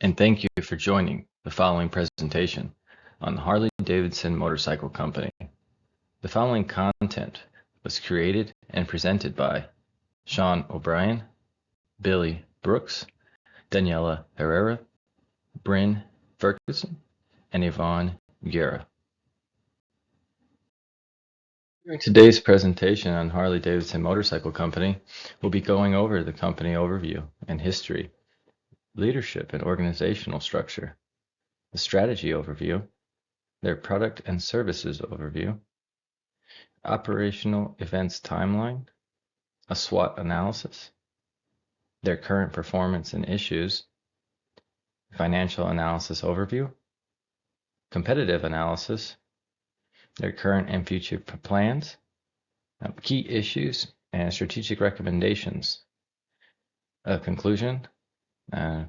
and thank you for joining the following presentation on the Harley-Davidson Motorcycle Company. The following content was created and presented by Sean O'Brien, Billy Brooks, Daniela Herrera, Bryn Ferguson, and Yvonne Guerra. During today's presentation on Harley-Davidson Motorcycle Company, we'll be going over the company overview and history, leadership and organizational structure, the strategy overview, their product and services overview, operational events timeline, a SWOT analysis, their current performance and issues, financial analysis overview, competitive analysis, their current and future plans, key issues and strategic recommendations. A conclusion,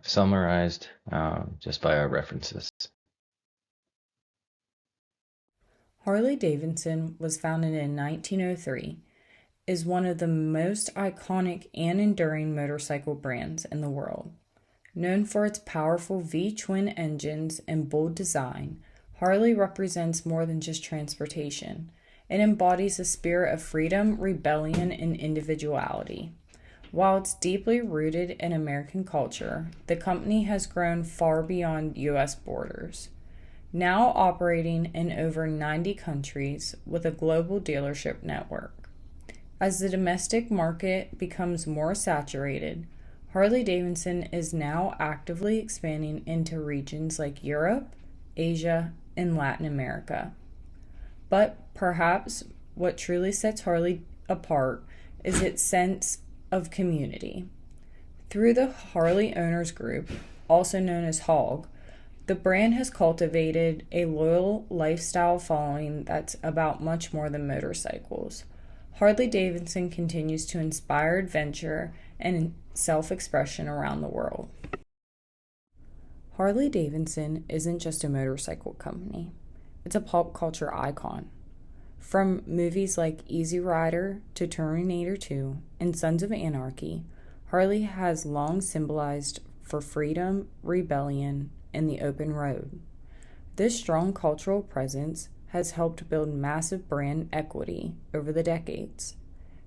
summarized just by our references. Harley-Davidson was founded in 1903, is one of the most iconic and enduring motorcycle brands in the world. Known for its powerful V-twin engines and bold design, Harley represents more than just transportation. It embodies a spirit of freedom, rebellion, and individuality. While it's deeply rooted in American culture, the company has grown far beyond U.S. borders, now operating in over 90 countries with a global dealership network. As the domestic market becomes more saturated, Harley-Davidson is now actively expanding into regions like Europe, Asia, and Latin America. But perhaps what truly sets Harley apart is its sense of community. Through the Harley Owners Group, also known as HOG, the brand has cultivated a loyal lifestyle following that's about much more than motorcycles. Harley-Davidson continues to inspire adventure and self-expression around the world. Harley-Davidson isn't just a motorcycle company. It's a pop culture icon. From movies like Easy Rider to Terminator 2 and Sons of Anarchy, Harley has long symbolized for freedom, rebellion, and the open road. This strong cultural presence has helped build massive brand equity over the decades.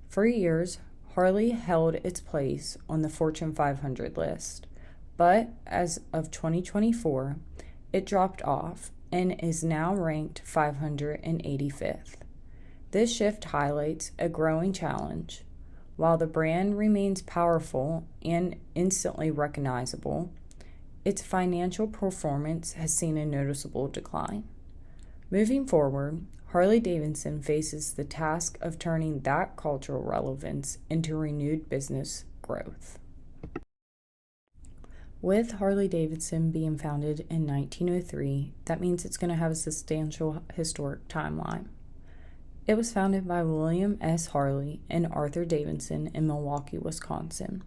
For years, Harley held its place on the Fortune 500 list, but as of 2024, it dropped off and is now ranked 585th. This shift highlights a growing challenge. While the brand remains powerful and instantly recognizable, its financial performance has seen a noticeable decline. Moving forward, Harley-Davidson faces the task of turning that cultural relevance into renewed business growth. With Harley-Davidson being founded in 1903, that means it's going to have a substantial historic timeline. It was founded by William S. Harley and Arthur Davidson in Milwaukee, Wisconsin.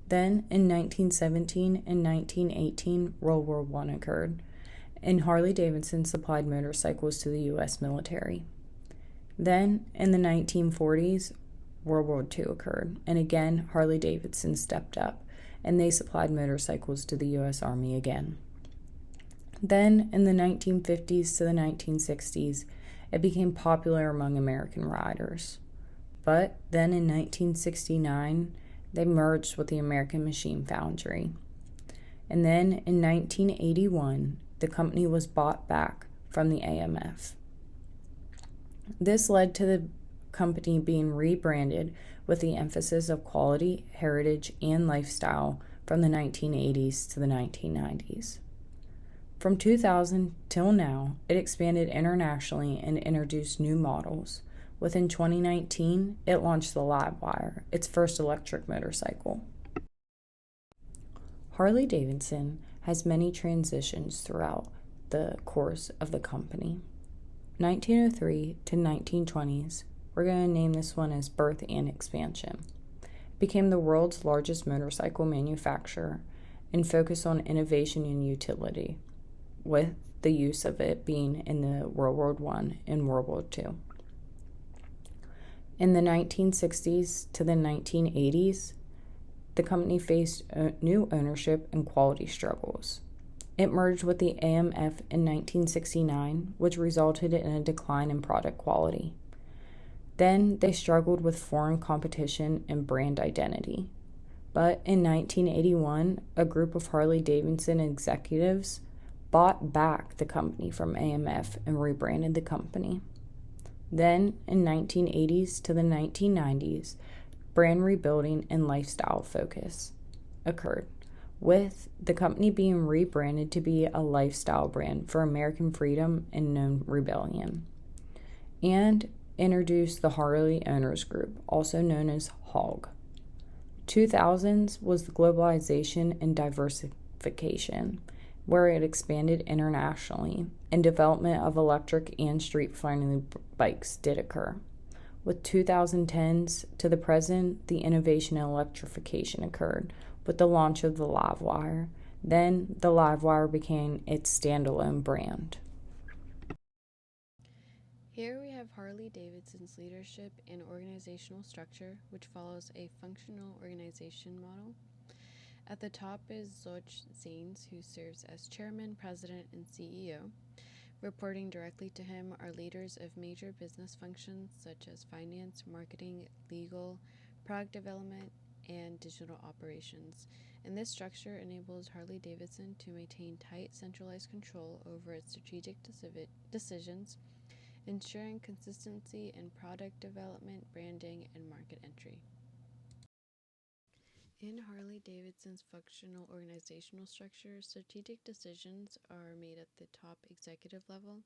Then, in 1917 and 1918, World War I occurred, and Harley-Davidson supplied motorcycles to the U.S. military. Then, in the 1940s, World War II occurred, and again, Harley-Davidson stepped up, and they supplied motorcycles to the U.S. Army again. Then, in the 1950s to the 1960s, it became popular among American riders. But then in 1969, they merged with the American Machine Foundry. And then in 1981, the company was bought back from the AMF. This led to the company being rebranded with the emphasis of quality, heritage, and lifestyle from the 1980s to the 1990s. From 2000 till now, it expanded internationally and introduced new models. Within 2019, it launched the Livewire, its first electric motorcycle. Harley-Davidson has many transitions throughout the course of the company. 1903 to 1920s, we're going to name this one as birth and expansion. It became the world's largest motorcycle manufacturer and focused on innovation and utility, with the use of it being in the World War I and World War II. In the 1960s to the 1980s, the company faced new ownership and quality struggles. It merged with the AMF in 1969, which resulted in a decline in product quality. Then they struggled with foreign competition and brand identity. But in 1981, a group of Harley-Davidson executives bought back the company from AMF and rebranded the company. Then, in 1980s to the 1990s, brand rebuilding and lifestyle focus occurred, with the company being rebranded to be a lifestyle brand for American freedom and known rebellion, and introduced the Harley Owners Group, also known as HOG. 2000s was the globalization and diversification, where it expanded internationally, and development of electric and street-friendly bikes did occur. With 2010s to the present, the innovation in electrification occurred with the launch of the Livewire. Then the Livewire became its standalone brand. Here we have Harley-Davidson's leadership and organizational structure, which follows a functional organization model. At the top is Zoj Zanes, who serves as chairman, president, and CEO. Reporting directly to him are leaders of major business functions such as finance, marketing, legal, product development, and digital operations. And this structure enables Harley-Davidson to maintain tight centralized control over its strategic decisions, ensuring consistency in product development, branding, and market entry. In Harley-Davidson's functional organizational structure, strategic decisions are made at the top executive level,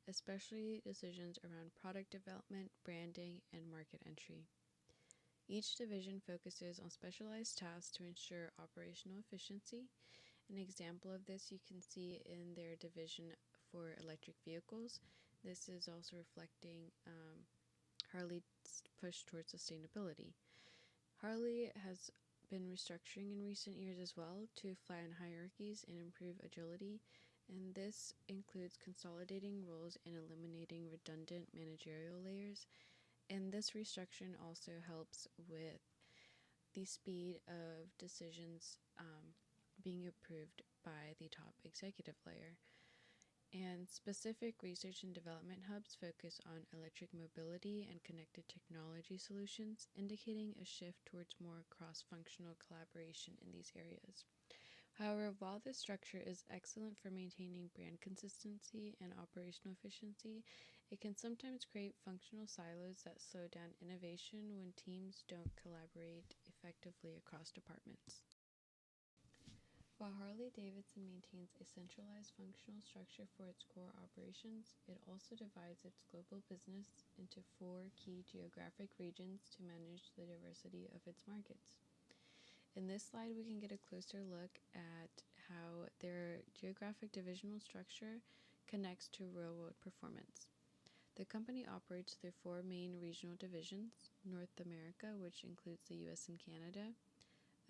especially decisions around product development, branding, and market entry. Each division focuses on specialized tasks to ensure operational efficiency. An example of this you can see in their division for electric vehicles. This is also reflecting Harley's push towards sustainability. Harley has been restructuring in recent years as well to flatten hierarchies and improve agility, and this includes consolidating roles and eliminating redundant managerial layers. And this restructuring also helps with the speed of decisions being approved by the top executive layer. And specific research and development hubs focus on electric mobility and connected technology solutions, indicating a shift towards more cross-functional collaboration in these areas. However, while this structure is excellent for maintaining brand consistency and operational efficiency, it can sometimes create functional silos that slow down innovation when teams don't collaborate effectively across departments. While Harley-Davidson maintains a centralized functional structure for its core operations, it also divides its global business into 4 key geographic regions to manage the diversity of its markets. In this slide, we can get a closer look at how their geographic divisional structure connects to real-world performance. The company operates through 4 main regional divisions: North America, which includes the US and Canada;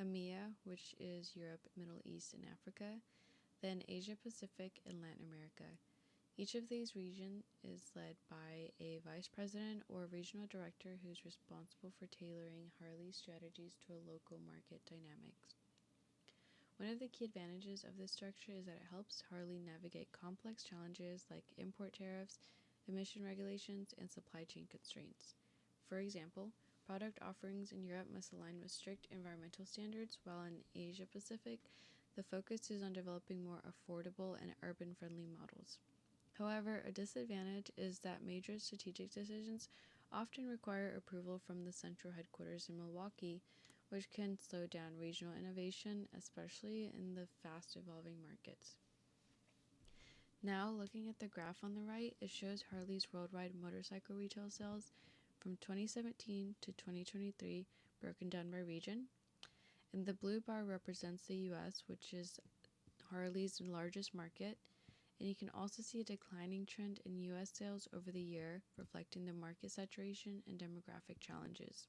EMEA, which is Europe, Middle East, and Africa; then Asia Pacific and Latin America. Each of these regions is led by a vice president or regional director who's responsible for tailoring Harley's strategies to a local market dynamics. One of the key advantages of this structure is that it helps Harley navigate complex challenges like import tariffs, emission regulations, and supply chain constraints. For example, product offerings in Europe must align with strict environmental standards, while in Asia Pacific, the focus is on developing more affordable and urban-friendly models. However, a disadvantage is that major strategic decisions often require approval from the central headquarters in Milwaukee, which can slow down regional innovation, especially in the fast-evolving markets. Now, looking at the graph on the right, it shows Harley's worldwide motorcycle retail sales from 2017 to 2023 broken down by region. And the blue bar represents the US, which is Harley's largest market. And you can also see a declining trend in US sales over the year, reflecting the market saturation and demographic challenges.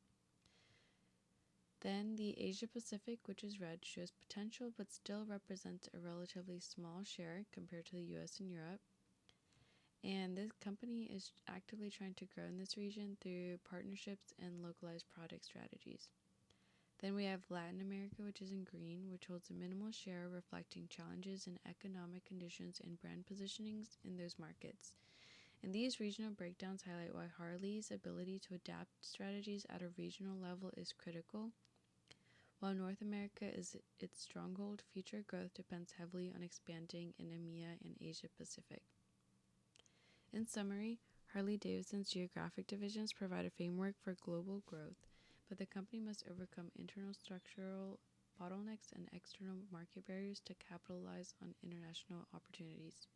Then the Asia Pacific, which is red, shows potential but still represents a relatively small share compared to the US and Europe. And this company is actively trying to grow in this region through partnerships and localized product strategies. Then we have Latin America, which is in green, which holds a minimal share, reflecting challenges in economic conditions and brand positionings in those markets. And these regional breakdowns highlight why Harley's ability to adapt strategies at a regional level is critical. While North America is its stronghold, future growth depends heavily on expanding in EMEA and Asia Pacific. In summary, Harley-Davidson's geographic divisions provide a framework for global growth, but the company must overcome internal structural bottlenecks and external market barriers to capitalize on international opportunities.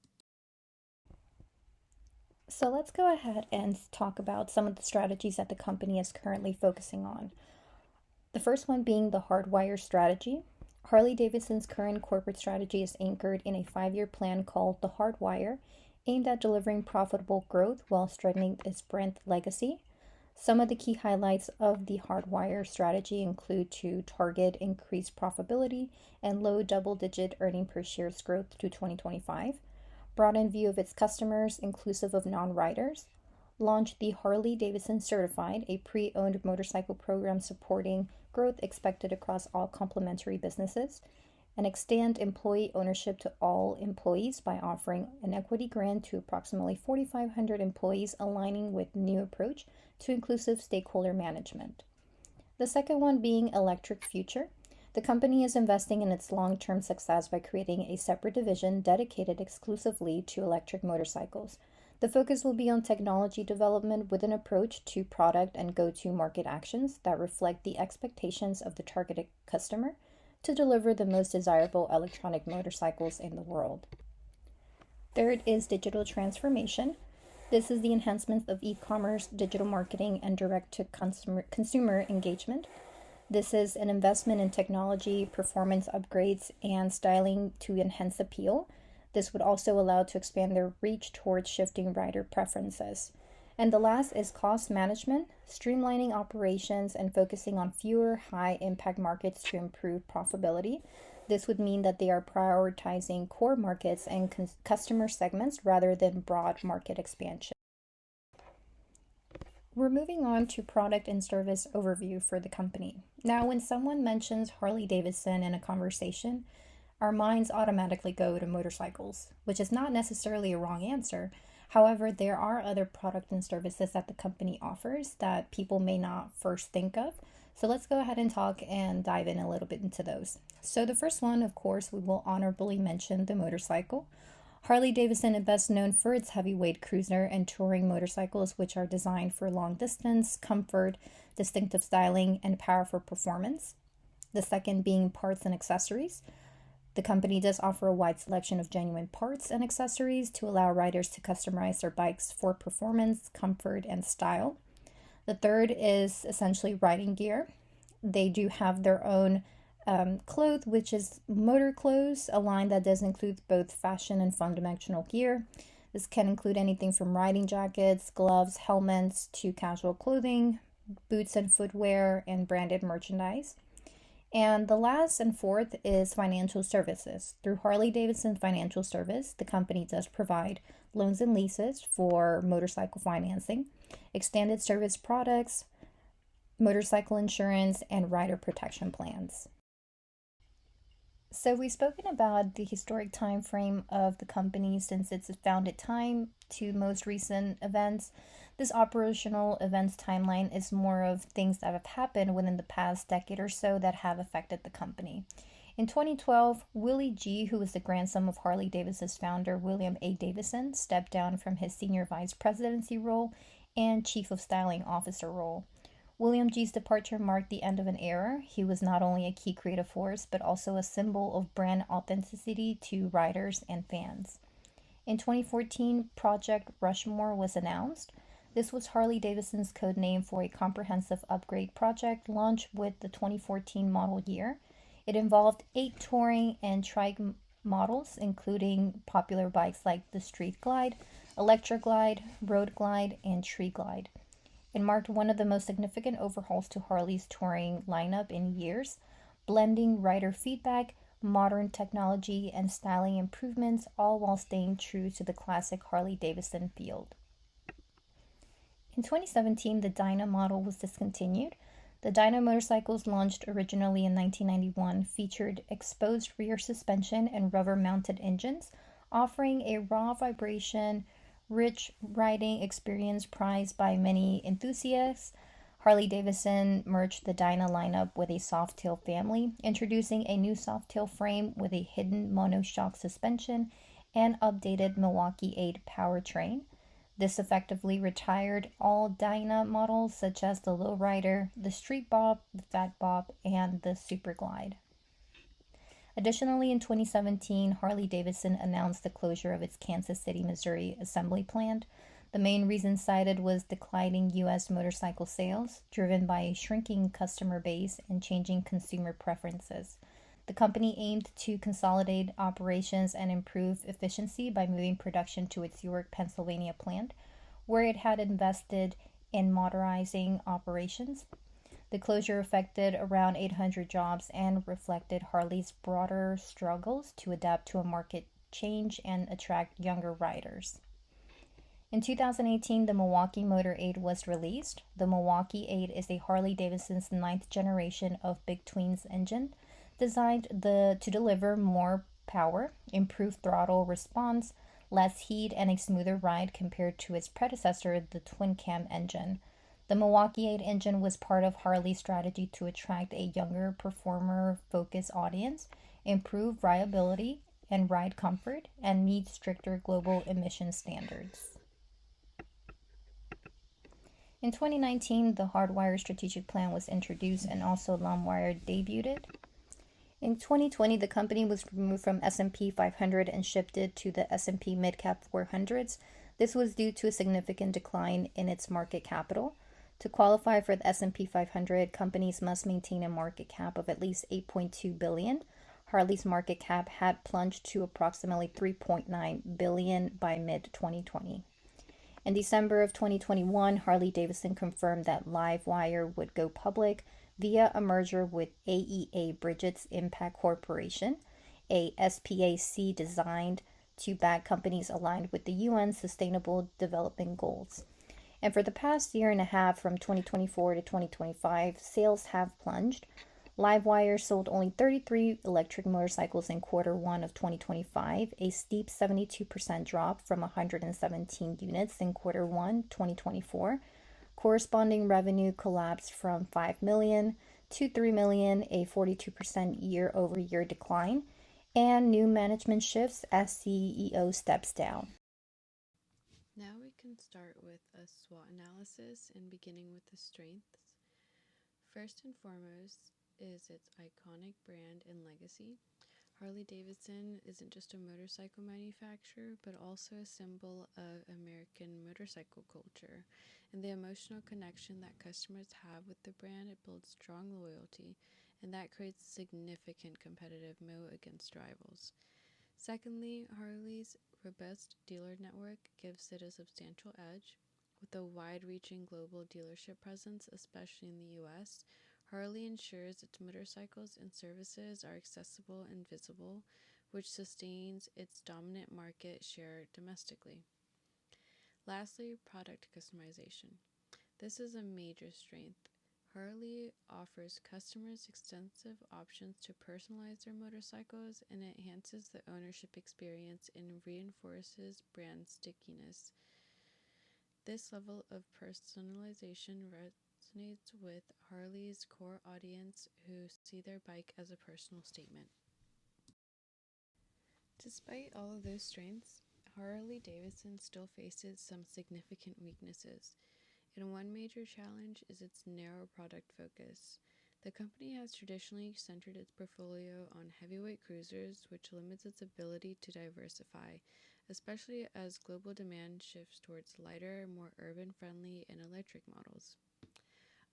So let's go ahead and talk about some of the strategies that the company is currently focusing on. The first one being the hardwire strategy. Harley-Davidson's current corporate strategy is anchored in a 5-year plan called the Hardwire, aimed at delivering profitable growth while strengthening its brand legacy. Some of the key highlights of the Hardwire strategy include to target increased profitability and low double-digit earning per share growth to 2025, broaden view of its customers inclusive of non-riders, launch the Harley-Davidson Certified, a pre-owned motorcycle program supporting growth expected across all complementary businesses, and extend employee ownership to all employees by offering an equity grant to approximately 4,500 employees, aligning with new approach to inclusive stakeholder management. The second one being electric future. The company is investing in its long-term success by creating a separate division dedicated exclusively to electric motorcycles. The focus will be on technology development with an approach to product and go-to-market actions that reflect the expectations of the targeted customer to deliver the most desirable electronic motorcycles in the world. Third is digital transformation. This is the enhancement of e-commerce, digital marketing, and direct-to-consumer engagement. This is an investment in technology, performance upgrades, and styling to enhance appeal. This would also allow to expand their reach towards shifting rider preferences. And the last is cost management, streamlining operations and focusing on fewer high-impact markets to improve profitability. This would mean that they are prioritizing core markets and customer segments rather than broad market expansion. We're moving on to product and service overview for the company. Now, when someone mentions Harley-Davidson in a conversation, our minds automatically go to motorcycles, which is not necessarily a wrong answer. However, there are other products and services that the company offers that people may not first think of. So let's go ahead and talk and dive in a little bit into those. So the first one, of course, we will honorably mention the motorcycle. Harley-Davidson is best known for its heavyweight cruiser and touring motorcycles, which are designed for long distance, comfort, distinctive styling, and powerful performance. The second being parts and accessories. The company does offer a wide selection of genuine parts and accessories to allow riders to customize their bikes for performance, comfort, and style. The third is essentially riding gear. They do have their own clothes, which is motor clothes, a line that does include both fashion and fundamental gear. This can include anything from riding jackets, gloves, helmets, to casual clothing, boots and footwear, and branded merchandise. And the last and fourth is financial services. Through Harley-Davidson Financial Service, the company does provide loans and leases for motorcycle financing, extended service products, motorcycle insurance, and rider protection plans. So we've spoken about the historic time frame of the company since its founded time to most recent events. This operational events timeline is more of things that have happened within the past decade or so that have affected the company. In 2012, Willie G., who was the grandson of Harley-Davidson's founder, William A. Davidson, stepped down from his senior vice presidency role and chief of styling officer role. William G's departure marked the end of an era. He was not only a key creative force, but also a symbol of brand authenticity to riders and fans. In 2014, Project Rushmore was announced. This was Harley-Davidson's code name for a comprehensive upgrade project launched with the 2014 model year. It involved 8 touring and trike models, including popular bikes like the Street Glide, Electra Glide, Road Glide, and Tree Glide. It marked one of the most significant overhauls to Harley's touring lineup in years, blending rider feedback, modern technology, and styling improvements, all while staying true to the classic Harley-Davidson feel. In 2017, the Dyna model was discontinued. The Dyna motorcycles, launched originally in 1991, featured exposed rear suspension and rubber-mounted engines, offering a raw vibration, rich riding experience prized by many enthusiasts. Harley-Davidson merged the Dyna lineup with a Softail family, introducing a new Softail frame with a hidden monoshock suspension and updated Milwaukee 8 powertrain. This effectively retired all Dyna models such as the Lowrider, the Street Bob, the Fat Bob, and the Super Glide. Additionally, in 2017, Harley-Davidson announced the closure of its Kansas City, Missouri assembly plant. The main reason cited was declining U.S. motorcycle sales, driven by a shrinking customer base and changing consumer preferences. The company aimed to consolidate operations and improve efficiency by moving production to its York, Pennsylvania plant, where it had invested in modernizing operations. The closure affected around 800 jobs and reflected Harley's broader struggles to adapt to a market change and attract younger riders. In 2018, the Milwaukee Motor 8 was released. The Milwaukee 8 is a Harley-Davidson's ninth generation of Big Twins engine, designed to deliver more power, improved throttle response, less heat, and a smoother ride compared to its predecessor, the twin-cam engine. The Milwaukee 8 engine was part of Harley's strategy to attract a younger, performer-focused audience, improve rideability and ride comfort, and meet stricter global emission standards. In 2019, the Hardwire strategic plan was introduced and also Longwire debuted. In 2020, the company was removed from S&P 500 and shifted to the S&P Midcap 400s. This was due to a significant decline in its market capital. To qualify for the S&P 500, companies must maintain a market cap of at least $8.2 billion. Harley's market cap had plunged to approximately $3.9 billion by mid-2020. In December of 2021, Harley-Davidson confirmed that LiveWire would go public via a merger with AEA Bridget's Impact Corporation, a SPAC designed to back companies aligned with the UN Sustainable Development Goals. And for the past year and a half, from 2024 to 2025, sales have plunged. LiveWire sold only 33 electric motorcycles in Q1 of 2025, a steep 72% drop from 117 units in Q1 2024. Corresponding revenue collapsed from $5 million to $3 million, a 42% year-over-year decline, and new management shifts as CEO steps down. Now we can start with a SWOT analysis and beginning with the strengths. First and foremost is its iconic brand and legacy. Harley-Davidson isn't just a motorcycle manufacturer, but also a symbol of American motorcycle culture. And the emotional connection that customers have with the brand, it builds strong loyalty, and that creates a significant competitive moat against rivals. Secondly, Harley's robust dealer network gives it a substantial edge. With a wide-reaching global dealership presence, especially in the U.S., Harley ensures its motorcycles and services are accessible and visible, which sustains its dominant market share domestically. Lastly, product customization. This is a major strength. Harley offers customers extensive options to personalize their motorcycles, and it enhances the ownership experience and reinforces brand stickiness. This level of personalization resonates with Harley's core audience who see their bike as a personal statement. Despite all of those strengths, Harley-Davidson still faces some significant weaknesses, and one major challenge is its narrow product focus. The company has traditionally centered its portfolio on heavyweight cruisers, which limits its ability to diversify, especially as global demand shifts towards lighter, more urban-friendly, and electric models.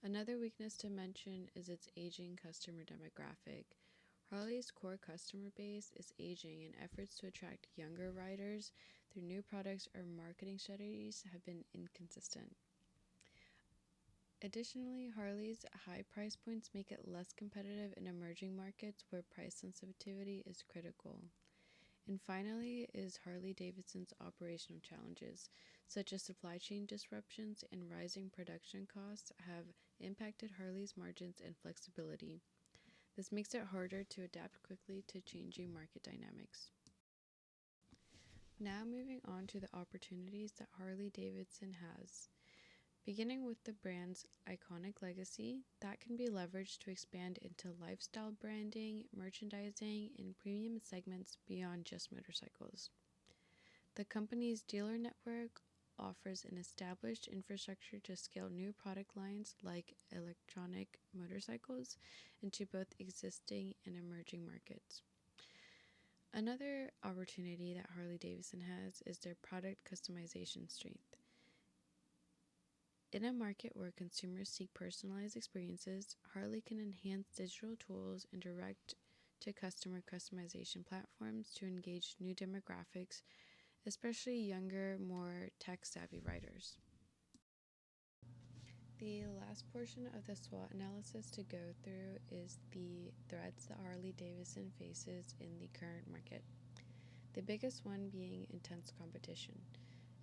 Another weakness to mention is its aging customer demographic. Harley's core customer base is aging, and efforts to attract younger riders through new products or marketing strategies have been inconsistent. Additionally, Harley's high price points make it less competitive in emerging markets where price sensitivity is critical. And finally is Harley-Davidson's operational challenges, such as supply chain disruptions and rising production costs have impacted Harley's margins and flexibility. This makes it harder to adapt quickly to changing market dynamics. Now moving on to the opportunities that Harley-Davidson has. Beginning with the brand's iconic legacy, that can be leveraged to expand into lifestyle branding, merchandising, and premium segments beyond just motorcycles. The company's dealer network offers an established infrastructure to scale new product lines like electronic motorcycles into both existing and emerging markets. Another opportunity that Harley-Davidson has is their product customization strength. In a market where consumers seek personalized experiences, Harley can enhance digital tools and direct-to-customer customization platforms to engage new demographics, especially younger, more tech-savvy riders. The last portion of the SWOT analysis to go through is the threats that Harley-Davidson faces in the current market. The biggest one being intense competition.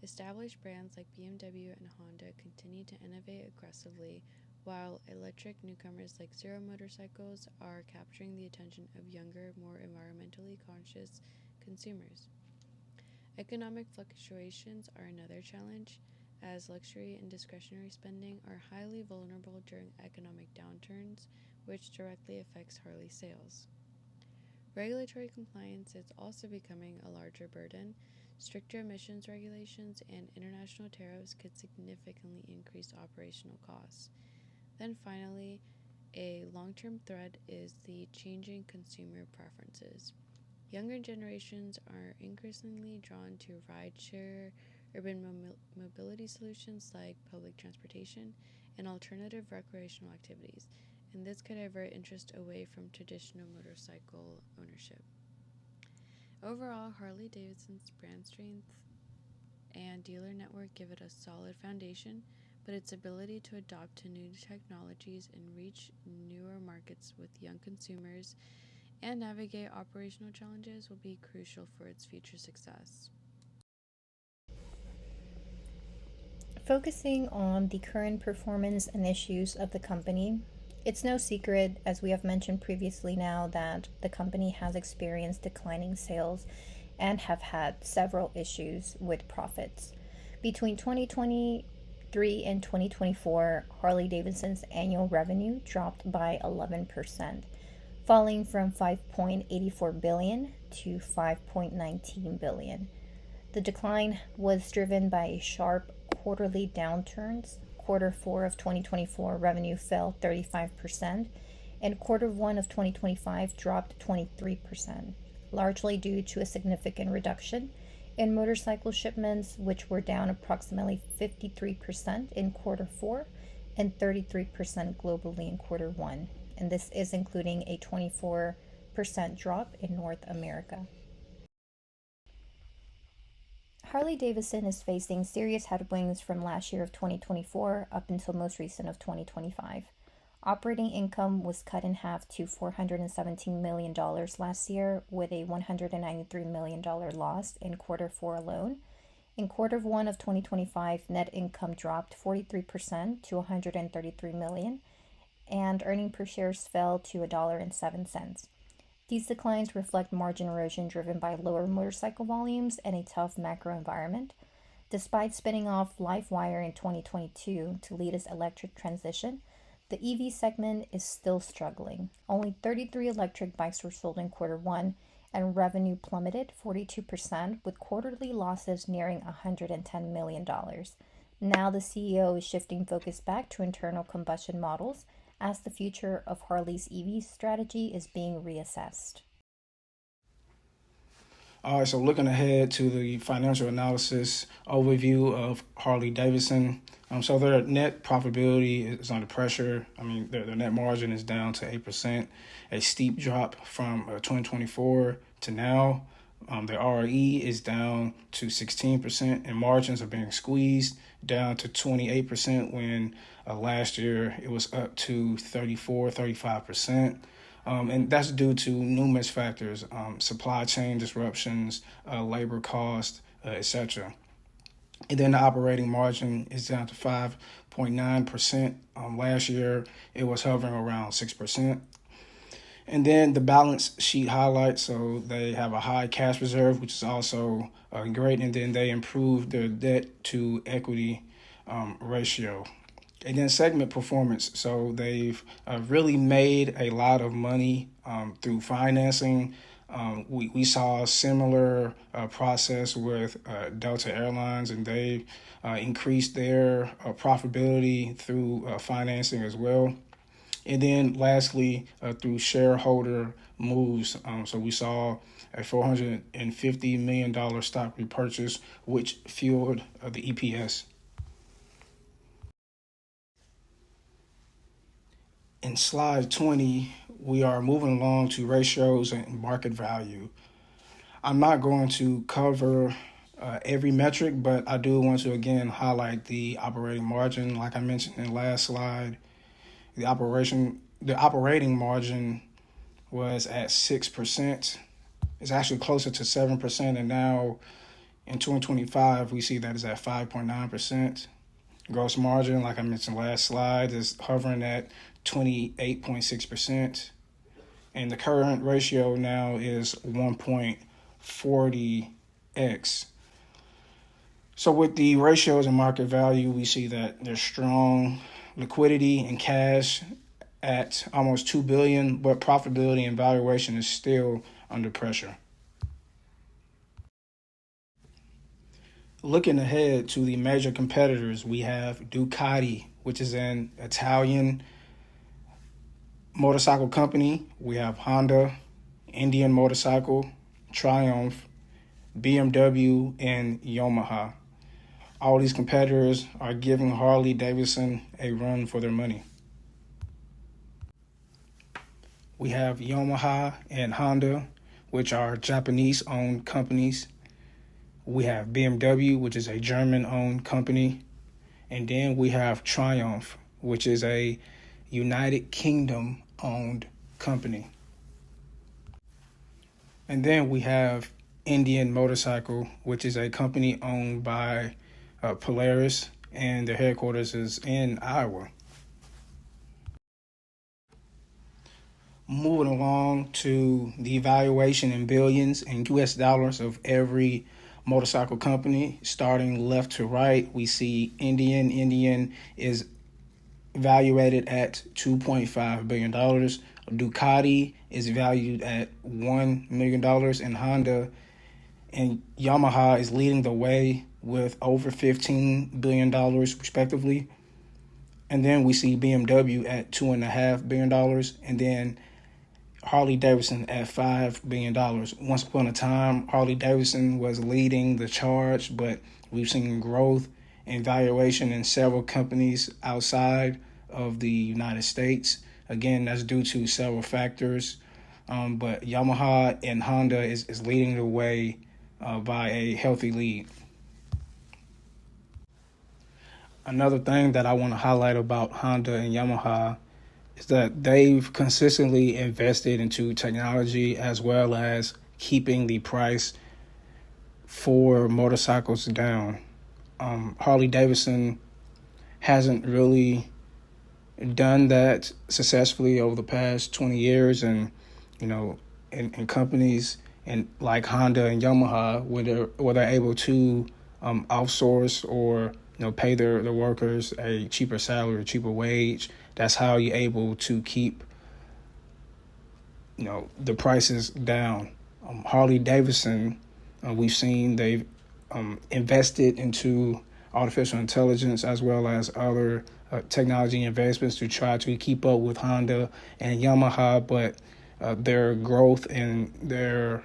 Established brands like BMW and Honda continue to innovate aggressively, while electric newcomers like Zero Motorcycles are capturing the attention of younger, more environmentally conscious consumers. Economic fluctuations are another challenge, as luxury and discretionary spending are highly vulnerable during economic downturns, which directly affects Harley sales. Regulatory compliance is also becoming a larger burden. Stricter emissions regulations and international tariffs could significantly increase operational costs. Then finally, a long-term threat is the changing consumer preferences. Younger generations are increasingly drawn to rideshare, urban mobility solutions like public transportation, and alternative recreational activities, and this could divert interest away from traditional motorcycle ownership. Overall, Harley-Davidson's brand strength and dealer network give it a solid foundation, but its ability to adapt to new technologies and reach newer markets with young consumers and navigate operational challenges will be crucial for its future success. Focusing on the current performance and issues of the company, it's no secret, as we have mentioned previously now, that the company has experienced declining sales and have had several issues with profits. Between 2023 and 2024, Harley-Davidson's annual revenue dropped by 11%, falling from $5.84 billion to $5.19 billion. The decline was driven by sharp quarterly downturns. Quarter 4 of 2024 revenue fell 35%, and Quarter 1 of 2025 dropped 23%, largely due to a significant reduction in motorcycle shipments, which were down approximately 53% in Quarter 4 and 33% globally in Quarter 1, and this is including a 24% drop in North America. Harley-Davidson is facing serious headwinds from last year of 2024 up until most recent of 2025. Operating income was cut in half to $417 million last year, with a $193 million loss in Quarter 4 alone. In Quarter 1 of 2025, net income dropped 43% to $133 million, and earnings per share fell to $1.07. These declines reflect margin erosion driven by lower motorcycle volumes and a tough macro environment. Despite spinning off LiveWire in 2022 to lead its electric transition, the EV segment is still struggling. Only 33 electric bikes were sold in Quarter 1, and revenue plummeted 42%, with quarterly losses nearing $110 million. Now the CEO is shifting focus back to internal combustion models, as the future of Harley's EV strategy is being reassessed. All right, so looking ahead to the financial analysis overview of Harley-Davidson. So their net profitability is under pressure. Their net margin is down to 8%, a steep drop from 2024 to now. Their ROE is down to 16%, and margins are being squeezed down to 28% when last year it was up to 34-35%. And that's due to numerous factors, supply chain disruptions, labor cost, etc. And then the operating margin is down to 5.9%. Last year, it was hovering around 6%. And then the balance sheet highlights, so they have a high cash reserve, which is also great. And then they improved their debt to equity ratio. And then segment performance, so they've really made a lot of money through financing. We saw a similar process with Delta Airlines, and they increased their profitability through financing as well. And then lastly, through shareholder moves. So we saw a $450 million stock repurchase, which fueled the EPS. In slide 20, we are moving along to ratios and market value. I'm not going to cover every metric, but I do want to again highlight the operating margin. Like I mentioned in the last slide, the operating margin was at 6%. It's actually closer to 7%, and now in 2025 we see that is at 5.9%. Gross margin, like I mentioned last slide, is hovering at 28.6%. And the current ratio now is 1.40x. So with the ratios and market value, we see that there's strong liquidity and cash at almost $2 billion, but profitability and valuation is still under pressure. Looking ahead to the major competitors, we have Ducati, which is an Italian motorcycle company. We have Honda, Indian Motorcycle, Triumph, BMW, and Yamaha. All these competitors are giving Harley-Davidson a run for their money. We have Yamaha and Honda, which are Japanese-owned companies. We have BMW, which is a German-owned company. And then we have Triumph, which is a United Kingdom-owned company. And then we have Indian Motorcycle, which is a company owned by Polaris, and their headquarters is in Iowa. Moving along to the valuation in billions in US dollars of every motorcycle company, starting left to right, we see Indian. Indian is valuated at $2.5 billion. Ducati is valued at $1 million, and Honda and Yamaha is leading the way with over $15 billion respectively. And then we see BMW at $2.5 billion, and then Harley-Davidson at $5 billion. Once upon a time, Harley-Davidson was leading the charge, but we've seen growth in valuation in several companies outside of the United States. Again, that's due to several factors, but Yamaha and Honda is leading the way by a healthy lead. Another thing that I want to highlight about Honda and Yamaha is that they've consistently invested into technology as well as keeping the price for motorcycles down. Harley-Davidson hasn't really done that successfully over the past 20 years, and in companies and like Honda and Yamaha, where they're able to outsource or pay their workers a cheaper salary, a cheaper wage. That's how you're able to keep the prices down. Harley-Davidson, we've seen they've invested into artificial intelligence as well as other technology investments to try to keep up with Honda and Yamaha, but their growth and their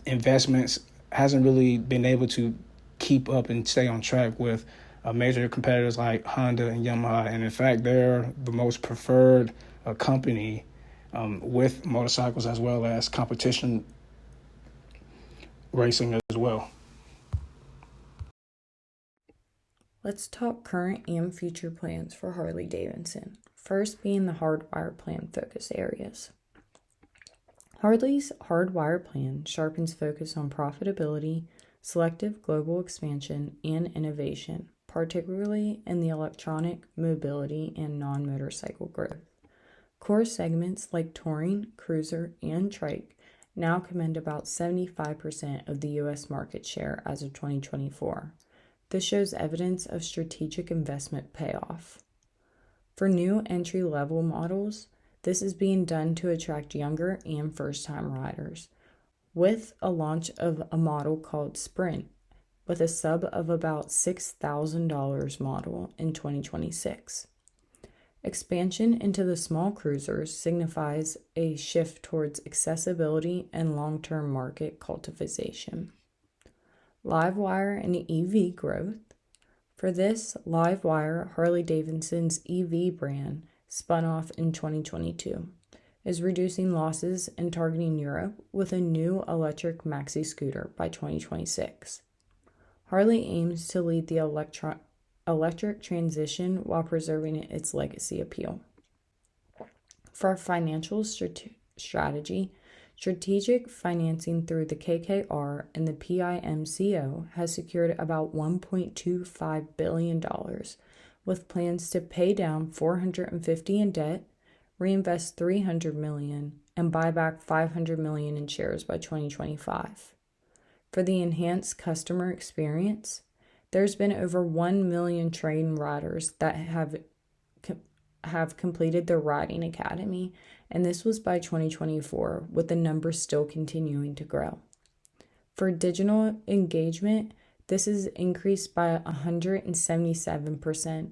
investments hasn't really been able to keep up and stay on track with major competitors like Honda and Yamaha. And in fact, they're the most preferred company with motorcycles as well as competition racing as well. Let's talk current and future plans for Harley-Davidson, first being the hardwire plan focus areas. Harley's Hardwire plan sharpens focus on profitability, selective global expansion, and innovation, particularly in the electronic, mobility, and non-motorcycle growth. Core segments like touring, cruiser, and trike now command about 75% of the U.S. market share as of 2024. This shows evidence of strategic investment payoff. For new entry-level models, this is being done to attract younger and first-time riders, with a launch of a model called Sprint, with a sub of about $6,000 model in 2026. Expansion into the small cruisers signifies a shift towards accessibility and long-term market cultivation. Livewire and EV growth. For this, Livewire, Harley-Davidson's EV brand, spun off in 2022, is reducing losses and targeting Europe with a new electric maxi scooter by 2026. Harley aims to lead the electric transition while preserving its legacy appeal. For our financial strategy, strategic financing through the KKR and the PIMCO has secured about $1.25 billion, with plans to pay down $450 million in debt, reinvest $300 million, and buy back $500 million in shares by 2025. For the enhanced customer experience, there's been over 1 million trained riders that have completed their riding academy, and this was by 2024, with the numbers still continuing to grow. For digital engagement, this is increased by 177%.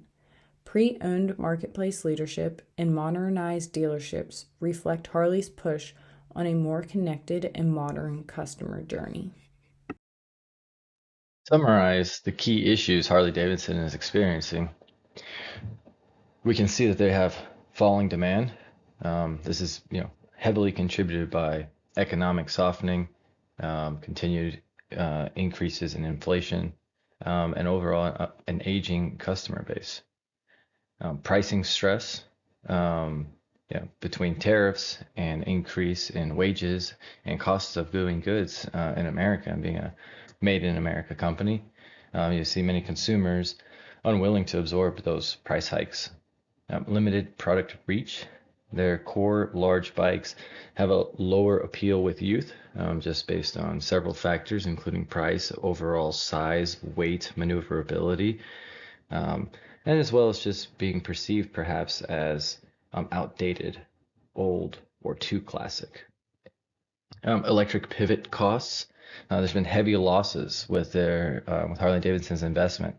Pre-owned marketplace leadership and modernized dealerships reflect Harley's push on a more connected and modern customer journey. Summarize the key issues Harley-Davidson is experiencing. We can see that they have falling demand. This is, heavily contributed by economic softening, continued increases in inflation, and overall an aging customer base. Pricing stress between tariffs and increase in wages and costs of doing goods in America and being a made in America company. You see many consumers unwilling to absorb those price hikes. Limited product reach. Their core large bikes have a lower appeal with youth, just based on several factors, including price, overall size, weight, maneuverability, and as well as just being perceived perhaps as outdated, old, or too classic. Electric pivot costs. There's been heavy losses with with Harley-Davidson's investment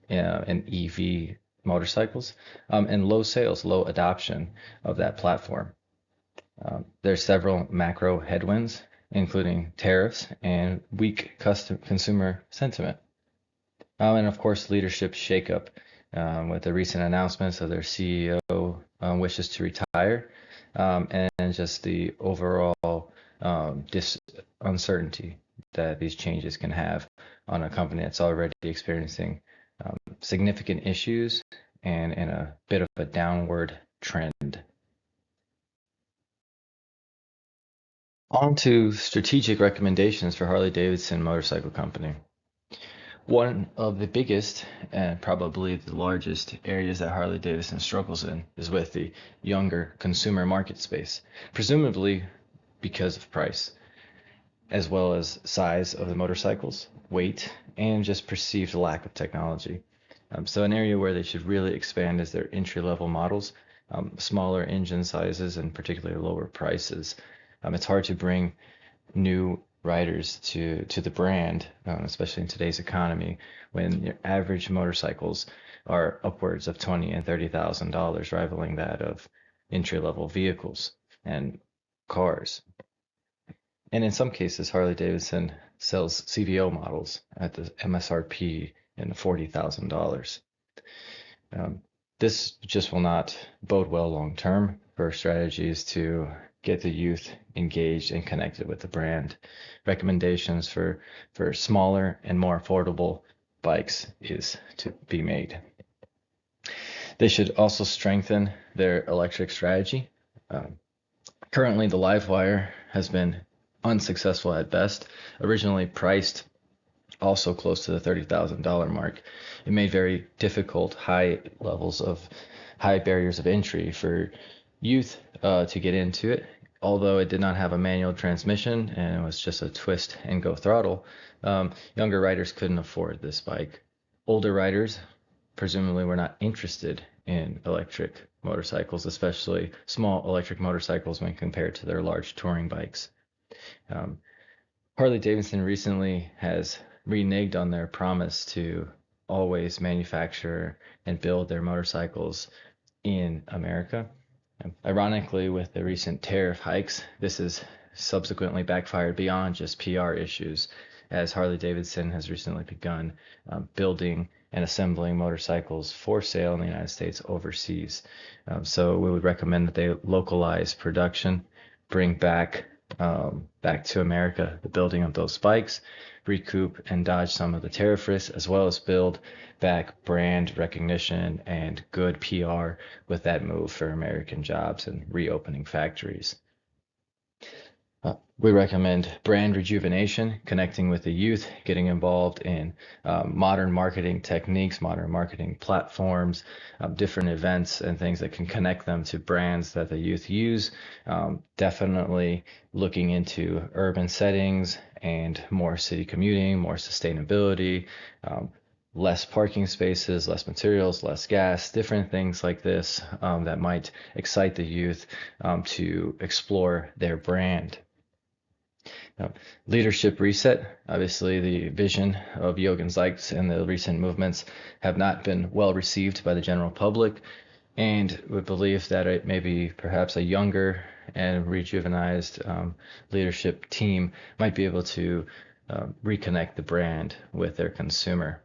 in EV motorcycles, and low adoption of that platform. There's several macro headwinds, including tariffs and weak consumer sentiment. And of course, leadership shakeup with the recent announcements of their CEO wishes to retire, and just the overall uncertainty that these changes can have on a company that's already experiencing significant issues and in a bit of a downward trend. On to strategic recommendations for Harley-Davidson Motorcycle Company. One of the biggest and probably the largest areas that Harley-Davidson struggles in is with the younger consumer market space, presumably because of price, as well as size of the motorcycles, weight, and just perceived lack of technology. So an area where they should really expand is their entry-level models, smaller engine sizes, and particularly lower prices. It's hard to bring new riders to the brand, especially in today's economy, when your average motorcycles are upwards of $20,000 and $30,000, rivaling that of entry-level vehicles and cars. And in some cases, Harley-Davidson sells CVO models at the MSRP in $40,000. This just will not bode well long term for strategies to get the youth engaged and connected with the brand. Recommendations for smaller and more affordable bikes is to be made. They should also strengthen their electric strategy. Currently, the Livewire has been unsuccessful at best. Originally priced also close to the $30,000 mark, it made very difficult high barriers of entry for youth to get into it. Although it did not have a manual transmission and it was just a twist and go throttle, younger riders couldn't afford this bike. Older riders presumably were not interested in electric motorcycles, especially small electric motorcycles when compared to their large touring bikes. Harley-Davidson recently has reneged on their promise to always manufacture and build their motorcycles in America. Ironically, with the recent tariff hikes, this has subsequently backfired beyond just PR issues, as Harley-Davidson has recently begun building and assembling motorcycles for sale in the United States overseas. So we would recommend that they localize production, bring back to America the building of those bikes, recoup and dodge some of the tariff risks, as well as build back brand recognition and good PR with that move for American jobs and reopening factories. We recommend brand rejuvenation, connecting with the youth, getting involved in modern marketing techniques, modern marketing platforms, different events and things that can connect them to brands that the youth use. Definitely looking into urban settings and more city commuting, more sustainability, less parking spaces, less materials, less gas, different things like this that might excite the youth to explore their brand. Leadership reset. Obviously, the vision of Jochen Zeitz and the recent movements have not been well received by the general public, and we believe that it may be perhaps a younger and rejuvenized leadership team might be able to reconnect the brand with their consumer.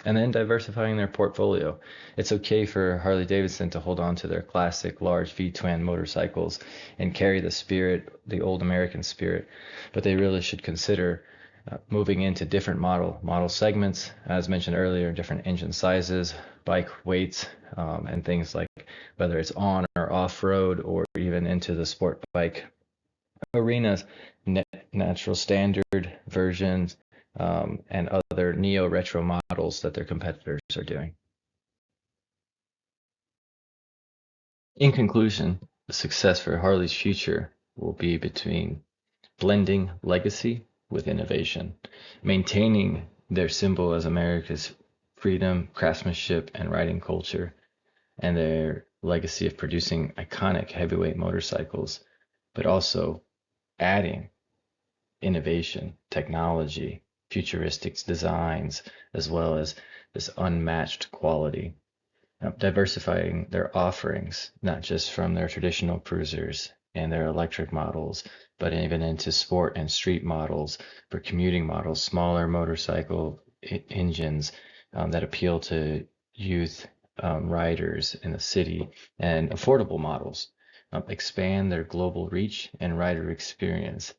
And then diversifying their portfolio. It's okay for Harley-Davidson to hold on to their classic large V-twin motorcycles and carry the spirit, the old American spirit, but they really should consider moving into different model segments, as mentioned earlier, different engine sizes, bike weights, and things like whether it's on or off-road or even into the sport bike arenas, natural standard versions, and other neo-retro models that their competitors are doing. In conclusion, the success for Harley's future will be between blending legacy with innovation, maintaining their symbol as America's freedom, craftsmanship, and riding culture, and their legacy of producing iconic heavyweight motorcycles, but also adding innovation, technology, futuristic designs, as well as this unmatched quality. Diversifying their offerings, not just from their traditional cruisers and their electric models, but even into sport and street models, for commuting models, smaller motorcycle engines that appeal to youth riders in the city, and affordable models. Expand their global reach and rider experience.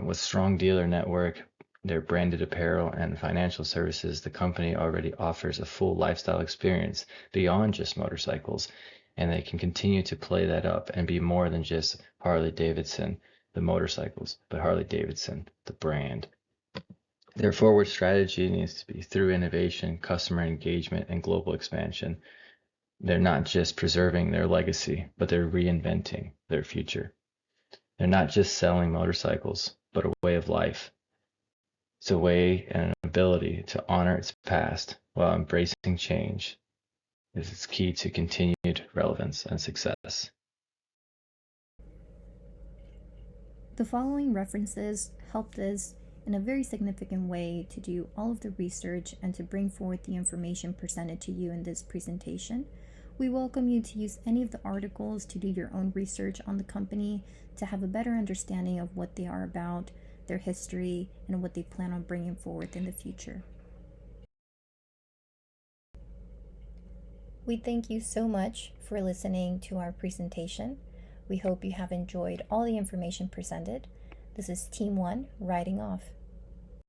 With strong dealer network, their branded apparel and financial services, the company already offers a full lifestyle experience beyond just motorcycles, and they can continue to play that up and be more than just Harley-Davidson, the motorcycles, but Harley-Davidson, the brand. Their forward strategy needs to be through innovation, customer engagement, and global expansion. They're not just preserving their legacy, but they're reinventing their future. They're not just selling motorcycles, but a way of life. It's a way and an ability to honor its past while embracing change. This is key to continued relevance and success. The following references helped us in a very significant way to do all of the research and to bring forward the information presented to you in this presentation. We welcome you to use any of the articles to do your own research on the company, to have a better understanding of what they are about, their history, and what they plan on bringing forward in the future. We thank you so much for listening to our presentation. We hope you have enjoyed all the information presented. This is Team 1 riding off.